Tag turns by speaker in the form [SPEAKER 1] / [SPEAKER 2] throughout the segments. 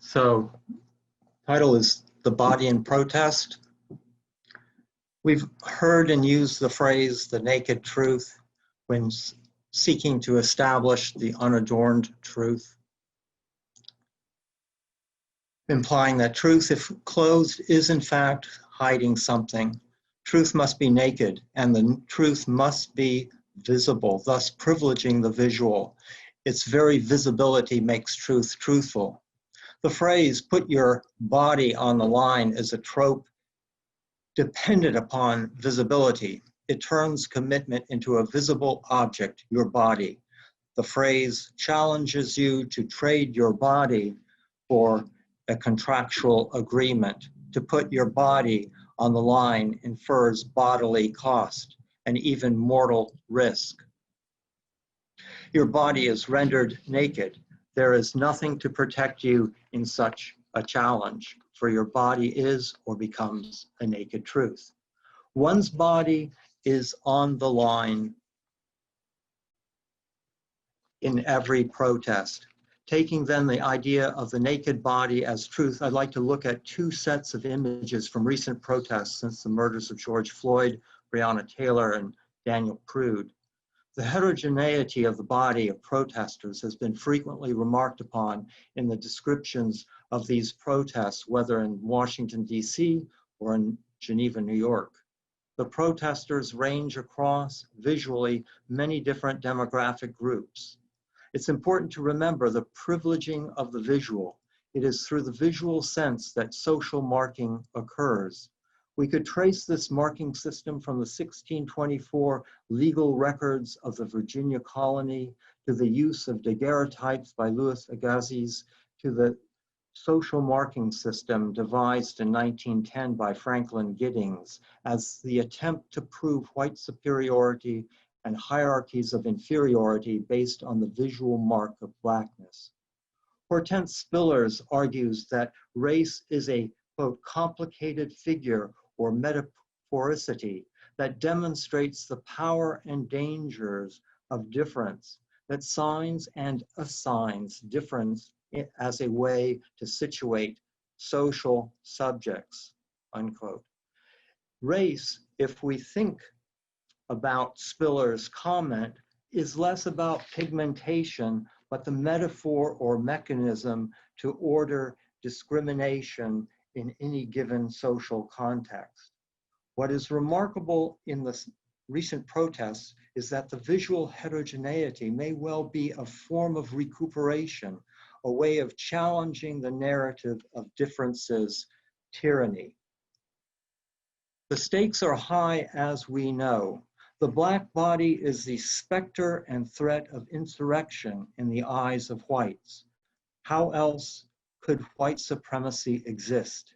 [SPEAKER 1] So, title is The Body in Protest. We've heard and used the phrase the naked truth when seeking to establish the unadorned truth, implying that truth, if closed, is in fact hiding something. Truth must be naked, and the truth must be visible, thus privileging the visual. Its very visibility makes truth truthful. The phrase, put your body on the line, is a trope dependent upon visibility. It turns commitment into a visible object, your body. The phrase challenges you to trade your body for a contractual agreement. To put your body on the line infers bodily cost and even mortal risk. Your body is rendered naked. There is nothing to protect you in such a challenge, for your body is or becomes a naked truth. One's body is on the line in every protest. Taking then the idea of the naked body as truth, I'd like to look at two sets of images from recent protests since the murders of George Floyd, Breonna Taylor, and Daniel Prude. The heterogeneity of the body of protesters has been frequently remarked upon in the descriptions of these protests, whether in Washington, D.C. or in Geneva, New York. The protesters range across, visually, many different demographic groups. It's important to remember the privileging of the visual. It is through the visual sense that social marking occurs. We could trace this marking system from the 1624 legal records of the Virginia colony to the use of daguerreotypes by Louis Agassiz to the social marking system devised in 1910 by Franklin Giddings as the attempt to prove white superiority and hierarchies of inferiority based on the visual mark of Blackness. Hortense Spillers argues that race is a, quote, complicated figure or metaphoricity that demonstrates the power and dangers of difference, that signs and assigns difference as a way to situate social subjects, unquote. Race, if we think about Spiller's comment, is less about pigmentation, but the metaphor or mechanism to order discrimination in any given social context. What is remarkable in the recent protests is that the visual heterogeneity may well be a form of recuperation, a way of challenging the narrative of differences, tyranny. The stakes are high, as we know. The Black body is the specter and threat of insurrection in the eyes of whites. How else could white supremacy exist?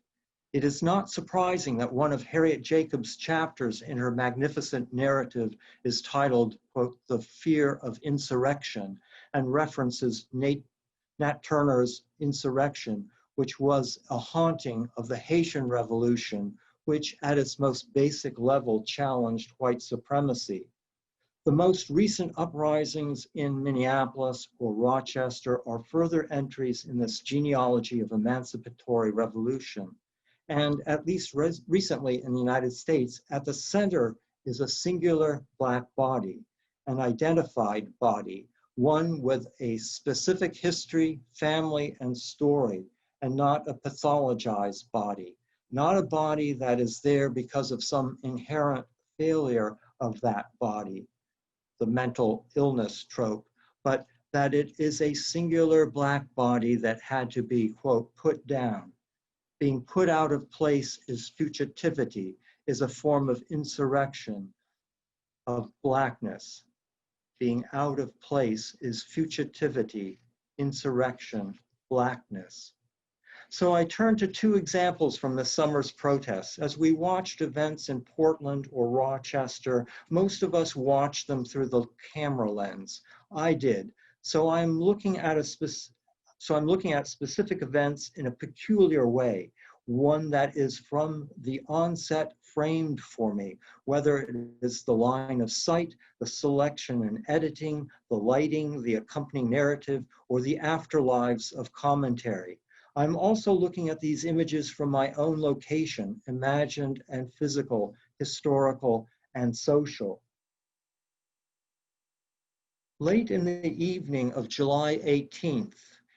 [SPEAKER 1] It is not surprising that one of Harriet Jacobs' chapters in her magnificent narrative is titled, quote, The Fear of Insurrection, and references Nat Turner's Insurrection, which was a haunting of the Haitian Revolution, which at its most basic level challenged white supremacy. The most recent uprisings in Minneapolis or Rochester are further entries in this genealogy of emancipatory revolution. And at least recently in the United States, at the center is a singular Black body, an identified body, one with a specific history, family, and story, and not a pathologized body. Not a body that is there because of some inherent failure of that body, the mental illness trope, but that it is a singular Black body that had to be, quote, put down. Being put out of place is fugitivity, is a form of insurrection, of Blackness. Being out of place is fugitivity, insurrection, Blackness. So I turn to two examples from this summer's protests. As we watched events in Portland or Rochester, most of us watched them through the camera lens. I did. So I'm looking at specific events in a peculiar way, one that is from the onset framed for me, whether it is the line of sight, the selection and editing, the lighting, the accompanying narrative, or the afterlives of commentary. I'm also looking at these images from my own location, imagined and physical, historical and social. Late in the evening of July 18th,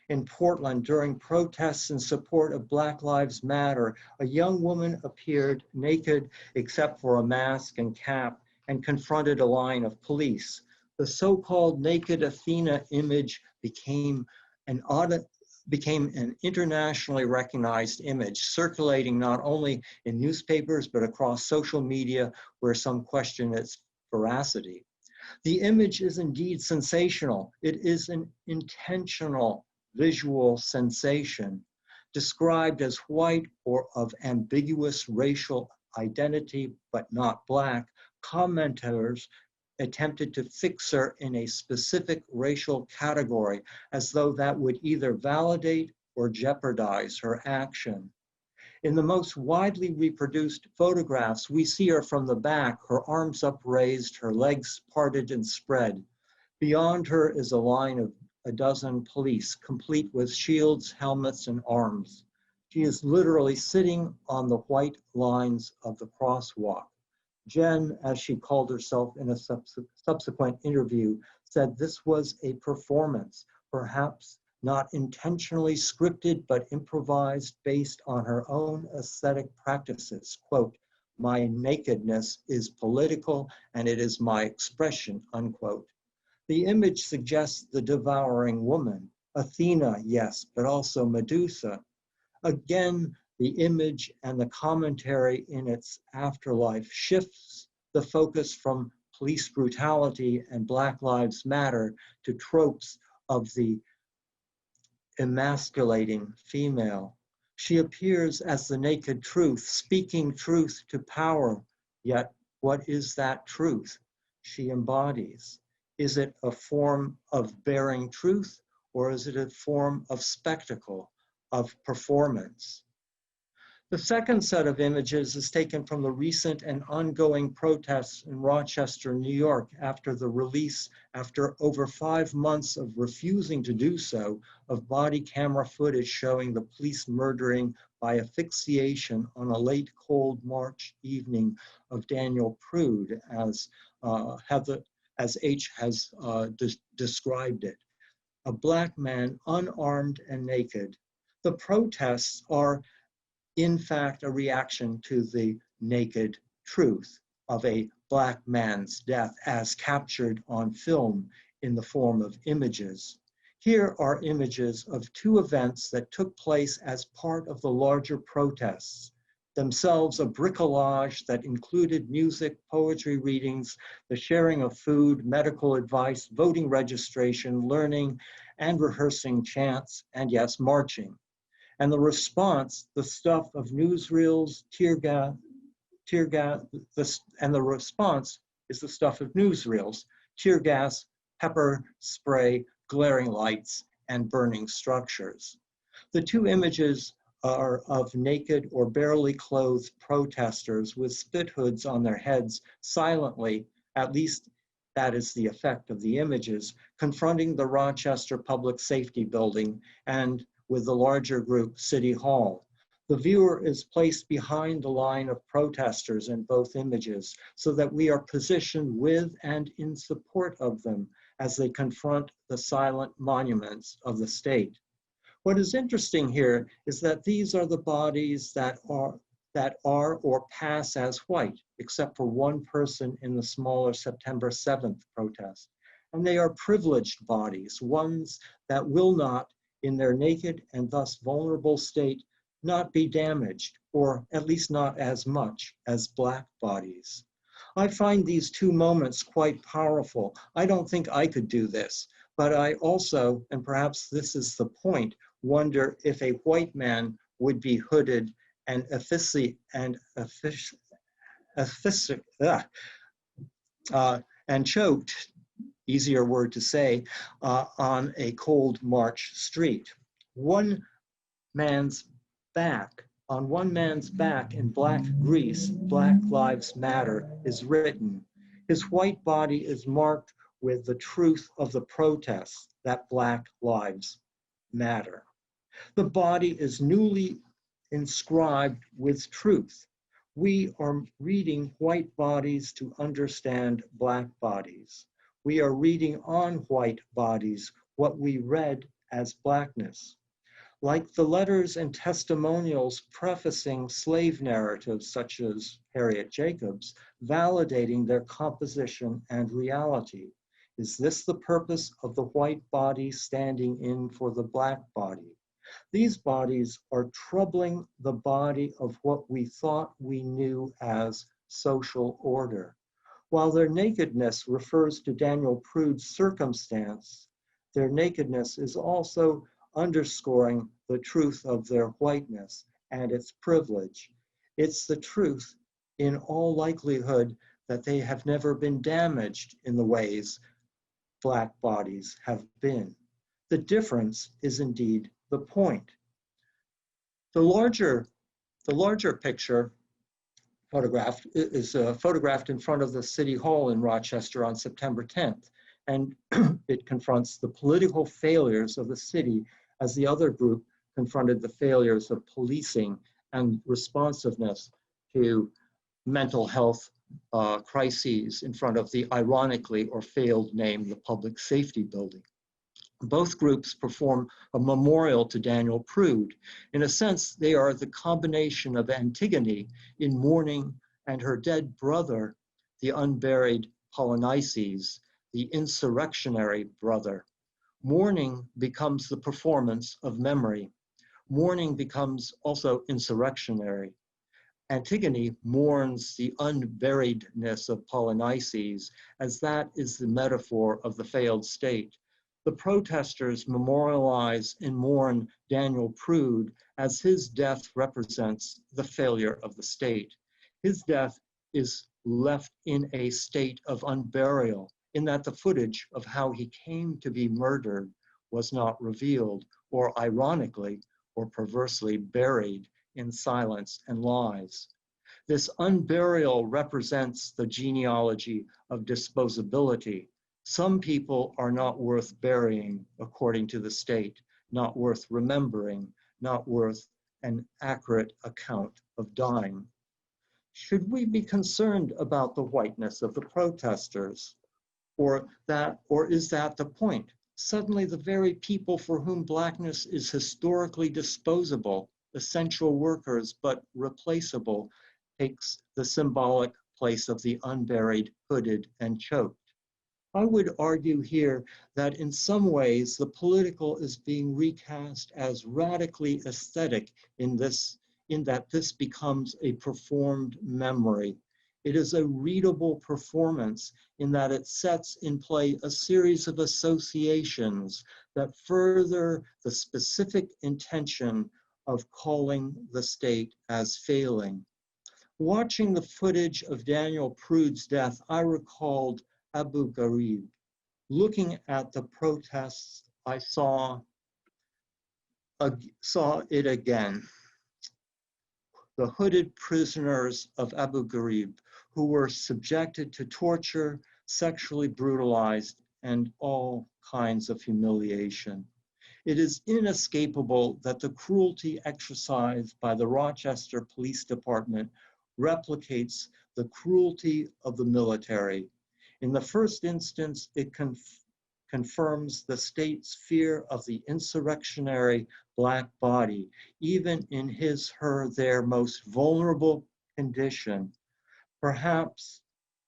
[SPEAKER 1] in Portland, during protests in support of Black Lives Matter, a young woman appeared naked except for a mask and cap and confronted a line of police. The so-called naked Athena image became an internationally recognized image, circulating not only in newspapers, but across social media where some question its veracity. The image is indeed sensational. It is an intentional visual sensation, described as white or of ambiguous racial identity, but not Black. Commenters attempted to fix her in a specific racial category, as though that would either validate or jeopardize her action. In the most widely reproduced photographs, we see her from the back, her arms upraised, her legs parted and spread. Beyond her is a line of a dozen police, complete with shields, helmets, and arms. She is literally sitting on the white lines of the crosswalk. Jen, as she called herself in a subsequent interview, said this was a performance, perhaps not intentionally scripted, but improvised based on her own aesthetic practices. Quote, "My nakedness is political and it is my expression," unquote. The image suggests the devouring woman, Athena, yes, but also Medusa. Again, the image and the commentary in its afterlife shifts the focus from police brutality and Black Lives Matter to tropes of the emasculating female. She appears as the naked truth, speaking truth to power, yet what is that truth she embodies? Is it a form of bearing truth, or is it a form of spectacle, of performance? The second set of images is taken from the recent and ongoing protests in Rochester, New York, after the release, after over 5 months of refusing to do so, of body camera footage showing the police murdering by asphyxiation on a late cold March evening of Daniel Prude, as H has described it. A Black man, unarmed and naked. The protests are in fact a reaction to the naked truth of a Black man's death as captured on film in the form of images. Here are images of 2 events that took place as part of the larger protests, themselves a bricolage that included music, poetry readings, the sharing of food, medical advice, voting registration, learning, and rehearsing chants, and yes, marching. And the response, the stuff of newsreels, tear gas, and the response is the stuff of newsreels, tear gas, pepper spray, glaring lights, and burning structures. The 2 images are of naked or barely clothed protesters with spit hoods on their heads, silently, at least that is the effect of the images, confronting the Rochester Public Safety Building and with the larger group, City Hall. The viewer is placed behind the line of protesters in both images so that we are positioned with and in support of them as they confront the silent monuments of the state. What is interesting here is that these are the bodies that are or pass as white, except for one person in the smaller September 7th protest. And they are privileged bodies, ones that will not, in their naked and thus vulnerable state, not be damaged, or at least not as much as Black bodies. I find these 2 moments quite powerful. I don't think I could do this, but I also, and perhaps this is the point, wonder if a white man would be hooded and choked, easier word to say, on a cold March street. On one man's back in black grease, Black Lives Matter is written. His white body is marked with the truth of the protests that Black Lives Matter. The body is newly inscribed with truth. We are reading white bodies to understand black bodies. We are reading on white bodies what we read as blackness. Like the letters and testimonials prefacing slave narratives such as Harriet Jacobs, validating their composition and reality. Is this the purpose of the white body standing in for the black body? These bodies are troubling the body of what we thought we knew as social order. While their nakedness refers to Daniel Prude's circumstance, their nakedness is also underscoring the truth of their whiteness and its privilege. It's the truth, in all likelihood, that they have never been damaged in the ways black bodies have been. The difference is indeed the point. The larger picture photographed is photographed in front of the City Hall in Rochester on September 10th, and it confronts the political failures of the city as the other group confronted the failures of policing and responsiveness to mental health crises in front of the ironically or failed name, the Public Safety Building. Both groups perform a memorial to Daniel Prude. In a sense, they are the combination of Antigone in mourning and her dead brother, the unburied Polynices, the insurrectionary brother. Mourning becomes the performance of memory. Mourning becomes also insurrectionary. Antigone mourns the unburiedness of Polynices, as that is the metaphor of the failed state. The protesters memorialize and mourn Daniel Prude as his death represents the failure of the state. His death is left in a state of unburial, in that the footage of how he came to be murdered was not revealed, or ironically or perversely buried in silence and lies. This unburial represents the genealogy of disposability. Some people are not worth burying, according to the state, not worth remembering, not worth an accurate account of dying. Should we be concerned about the whiteness of the protesters? Or is that the point? Suddenly the very people for whom blackness is historically disposable, essential workers but replaceable, takes the symbolic place of the unburied, hooded, and choked. I would argue here that in some ways the political is being recast as radically aesthetic in that this becomes a performed memory. It is a readable performance in that it sets in play a series of associations that further the specific intention of calling the state as failing. Watching the footage of Daniel Prude's death, I recalled Abu Ghraib. Looking at the protests, I saw it again. The hooded prisoners of Abu Ghraib who were subjected to torture, sexually brutalized, and all kinds of humiliation. It is inescapable that the cruelty exercised by the Rochester Police Department replicates the cruelty of the military. In the first instance, it confirms the state's fear of the insurrectionary black body, even in his, her, their most vulnerable condition, perhaps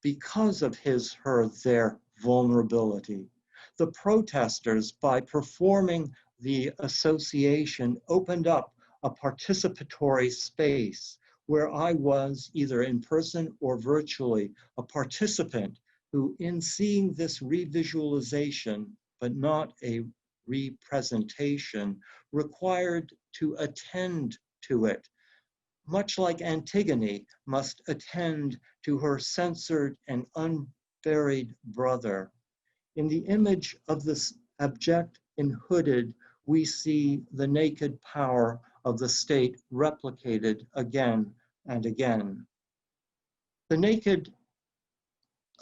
[SPEAKER 1] because of his, her, their vulnerability. The protesters, by performing the association, opened up a participatory space where I was, either in person or virtually, a participant who, in seeing this revisualization, but not a representation, required to attend to it, much like Antigone must attend to her censored and unburied brother. In the image of this abject and hooded, we see the naked power of the state replicated again and again. The naked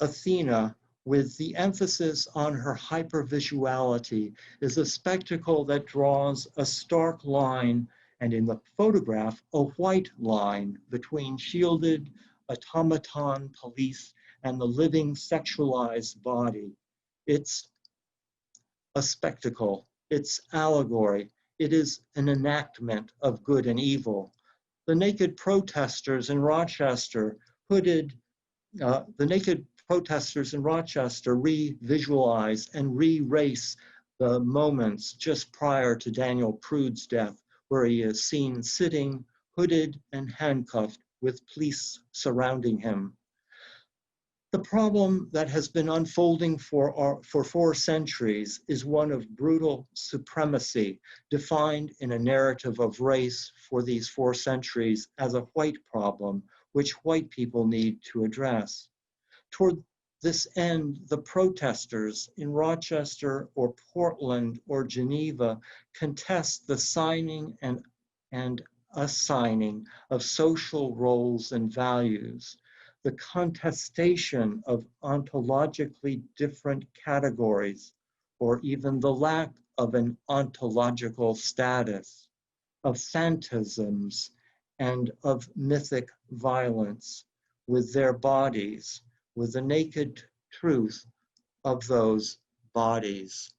[SPEAKER 1] Athena with the emphasis on her hypervisuality, is a spectacle that draws a stark line, and in the photograph, a white line between shielded automaton police and the living sexualized body. It's a spectacle, it's allegory, it is an enactment of good and evil. The naked protesters in Rochester re-visualize and re-race the moments just prior to Daniel Prude's death, where he is seen sitting hooded and handcuffed with police surrounding him. The problem that has been unfolding for 4 centuries is one of brutal supremacy, defined in a narrative of race for these 4 centuries as a white problem, which white people need to address. Toward this end, the protesters in Rochester or Portland or Geneva contest the signing and assigning of social roles and values, the contestation of ontologically different categories, or even the lack of an ontological status, of phantasms and of mythic violence with their bodies, with the naked truth of those bodies.